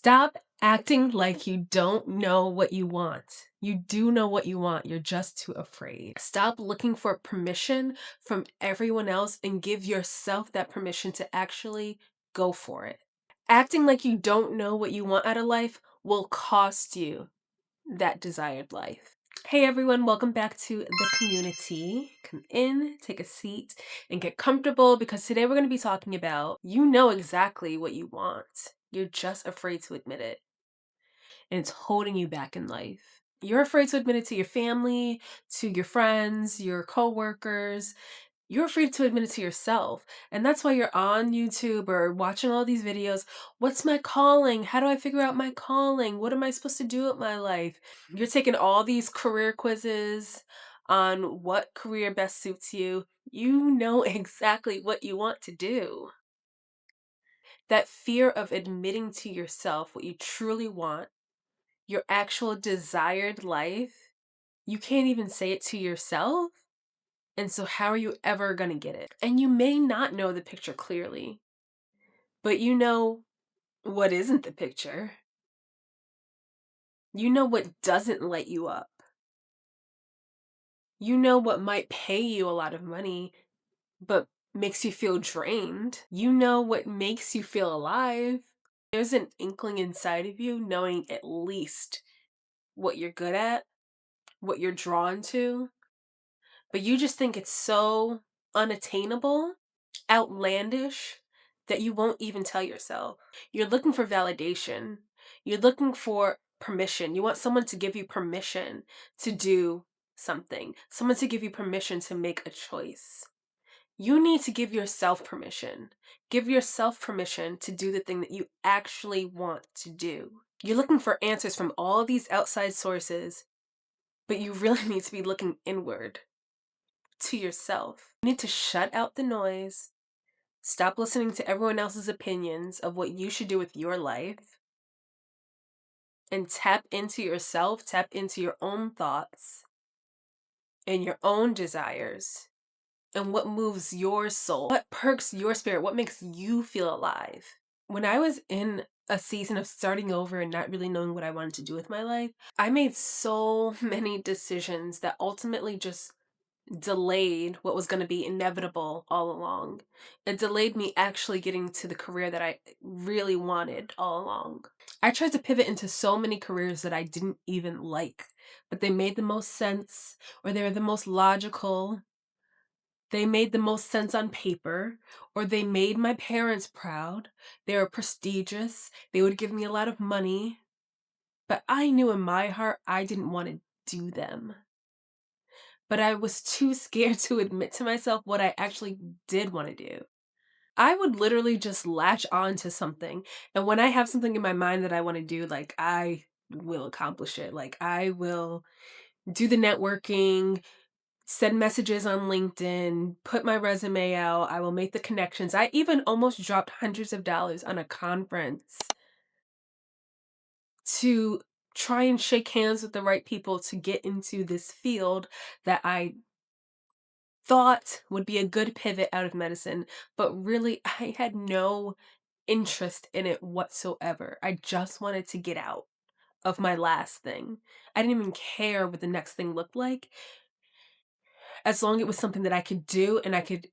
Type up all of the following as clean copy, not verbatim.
Stop acting like you don't know what you want. You do know what you want. You're just too afraid. Stop looking for permission from everyone else and give yourself that permission to actually go for it. Acting like you don't know what you want out of life will cost you that desired life. Hey everyone, welcome back to the community. Come in, take a seat, and get comfortable because today we're going to be talking about you know exactly what you want. You're just afraid to admit it, and it's holding you back in life. You're afraid to admit it to your family, to your friends, your coworkers. You're afraid to admit it to yourself. And that's why you're on YouTube or watching all these videos. What's my calling? How do I figure out my calling? What am I supposed to do with my life? You're taking all these career quizzes on what career best suits you. You know exactly what you want to do. That fear of admitting to yourself what you truly want, your actual desired life, you can't even say it to yourself. And so how are you ever going to get it? And you may not know the picture clearly, but you know what isn't the picture. You know what doesn't light you up. You know what might pay you a lot of money, but makes you feel drained. You know what makes you feel alive. There's an inkling inside of you knowing at least what you're good at, what you're drawn to, but you just think it's so unattainable, outlandish, that you won't even tell yourself. You're looking for validation. You're looking for permission. You want someone to give you permission to do something, someone to give you permission to make a choice. You need to give yourself permission. Give yourself permission to do the thing that you actually want to do. You're looking for answers from all these outside sources, but you really need to be looking inward to yourself. You need to shut out the noise, stop listening to everyone else's opinions of what you should do with your life, and tap into yourself, tap into your own thoughts and your own desires and what moves your soul, what perks your spirit, what makes you feel alive. When I was in a season of starting over and not really knowing what I wanted to do with my life, I made so many decisions that ultimately just delayed what was going to be inevitable all along. It delayed me actually getting to the career that I really wanted all along. I tried to pivot into so many careers that I didn't even like, but they made the most sense, or they were the most logical. They made the most sense on paper, or they made my parents proud. They were prestigious. They would give me a lot of money, but I knew in my heart I didn't want to do them. But I was too scared to admit to myself what I actually did want to do. I would literally just latch on to something. And when I have something in my mind that I want to do, like I will accomplish it. Like I will do the networking, send messages on LinkedIn, put my resume out. I will make the connections. I even almost dropped hundreds of dollars on a conference to try and shake hands with the right people to get into this field that I thought would be a good pivot out of medicine, but really I had no interest in it whatsoever. I just wanted to get out of my last thing. I didn't even care what the next thing looked like, as long as it was something that I could do and I could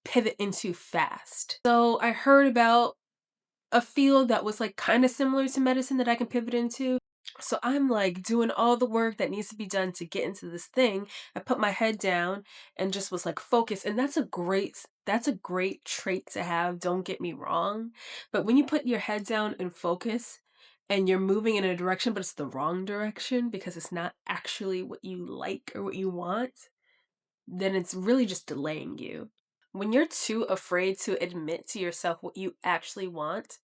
pivot into fast. So I heard about a field that was like kind of similar to medicine that I can pivot into. So I'm like doing all the work that needs to be done to get into this thing. I put my head down and just was like focused. And that's a great trait to have. Don't get me wrong. But when you put your head down and focus and you're moving in a direction, but it's the wrong direction because it's not actually what you like or what you want, then it's really just delaying you. When you're too afraid to admit to yourself what you actually want,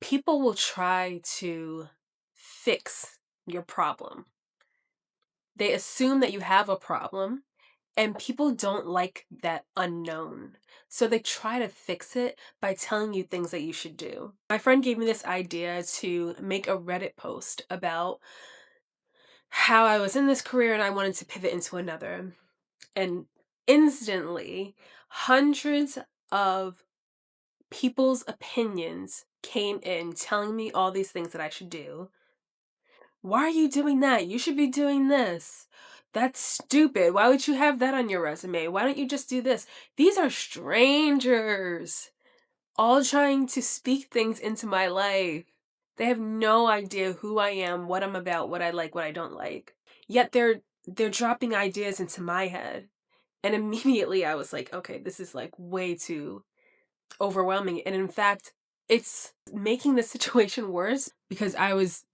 people will try to fix your problem. They assume that you have a problem, and people don't like that unknown. So they try to fix it by telling you things that you should do. My friend gave me this idea to make a Reddit post about how I was in this career and I wanted to pivot into another. And instantly, hundreds of people's opinions came in telling me all these things that I should do. Why are you doing that? You should be doing this. That's stupid. Why would you have that on your resume? Why don't you just do this? These are strangers, all trying to speak things into my life. They have no idea who I am, what I'm about, what I like, what I don't like. Yet they're dropping ideas into my head. And immediately I was like, okay, this is like way too overwhelming. And in fact, it's making the situation worse because I was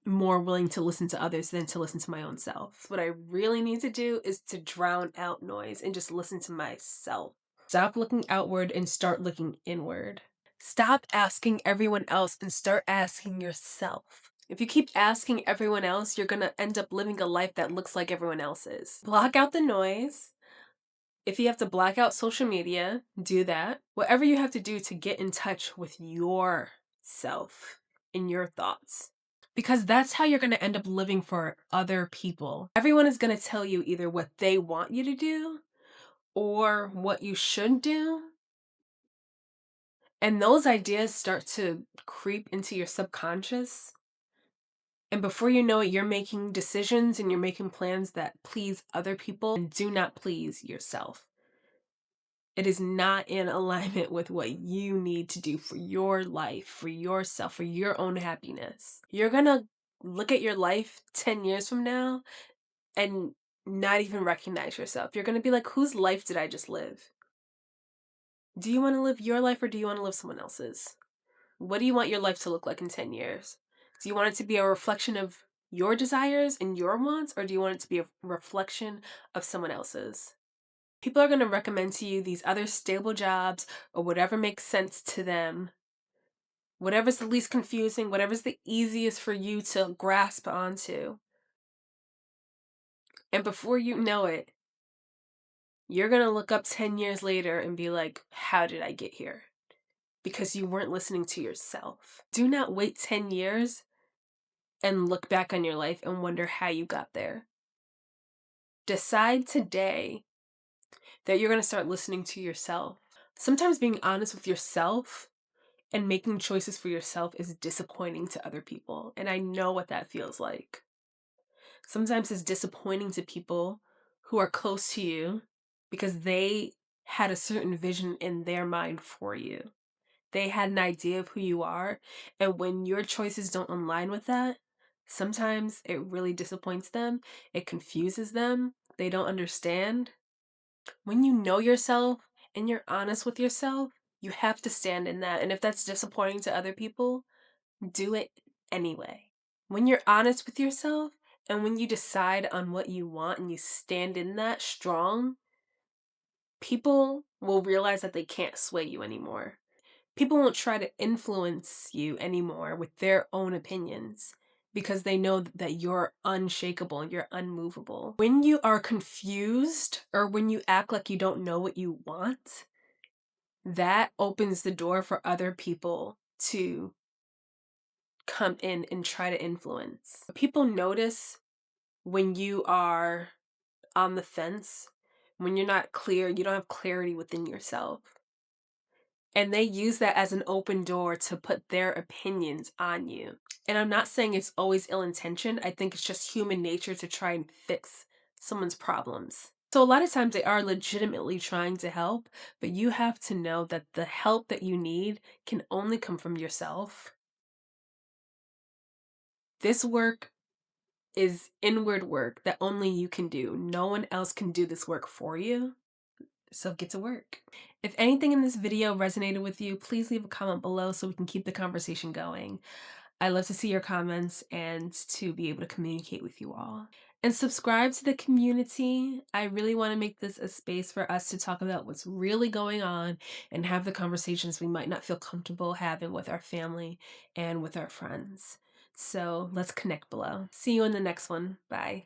more willing to listen to others than to listen to my own self. What I really need to do is to drown out noise and just listen to myself. Stop looking outward and start looking inward. Stop asking everyone else and start asking yourself. If you keep asking everyone else, you're gonna end up living a life that looks like everyone else's. Block out the noise. If you have to black out social media, do that. Whatever you have to do to get in touch with yourself and your thoughts. Because that's how you're going to end up living for other people. Everyone is going to tell you either what they want you to do or what you should do. And those ideas start to creep into your subconscious. And before you know it, you're making decisions and you're making plans that please other people and do not please yourself. It is not in alignment with what you need to do for your life, for yourself, for your own happiness. You're gonna look at your life 10 years from now and not even recognize yourself. You're gonna be like, whose life did I just live? Do you wanna live your life or do you wanna live someone else's? What do you want your life to look like in 10 years? Do you want it to be a reflection of your desires and your wants, or do you want it to be a reflection of someone else's? People are going to recommend to you these other stable jobs or whatever makes sense to them. Whatever's the least confusing, whatever's the easiest for you to grasp onto. And before you know it, you're going to look up 10 years later and be like, how did I get here? Because you weren't listening to yourself. Do not wait 10 years and look back on your life and wonder how you got there. Decide today that you're going to start listening to yourself. Sometimes being honest with yourself and making choices for yourself is disappointing to other people. And I know what that feels like. Sometimes it's disappointing to people who are close to you because they had a certain vision in their mind for you. They had an idea of who you are. And when your choices don't align with that, sometimes it really disappoints them. It confuses them. They don't understand. When you know yourself and you're honest with yourself, you have to stand in that. And if that's disappointing to other people, do it anyway. When you're honest with yourself and when you decide on what you want and you stand in that strong, people will realize that they can't sway you anymore. People won't try to influence you anymore with their own opinions because they know that you're unshakable, you're unmovable. When you are confused or when you act like you don't know what you want, that opens the door for other people to come in and try to influence. People notice when you are on the fence, when you're not clear, you don't have clarity within yourself. And they use that as an open door to put their opinions on you. And I'm not saying it's always ill-intentioned. I think it's just human nature to try and fix someone's problems. So a lot of times they are legitimately trying to help, but you have to know that the help that you need can only come from yourself. This work is inward work that only you can do. No one else can do this work for you. So get to work. If anything in this video resonated with you, please leave a comment below so we can keep the conversation going. I love to see your comments and to be able to communicate with you all. And subscribe to the community. I really want to make this a space for us to talk about what's really going on and have the conversations we might not feel comfortable having with our family and with our friends. So let's connect below. See you in the next one. Bye.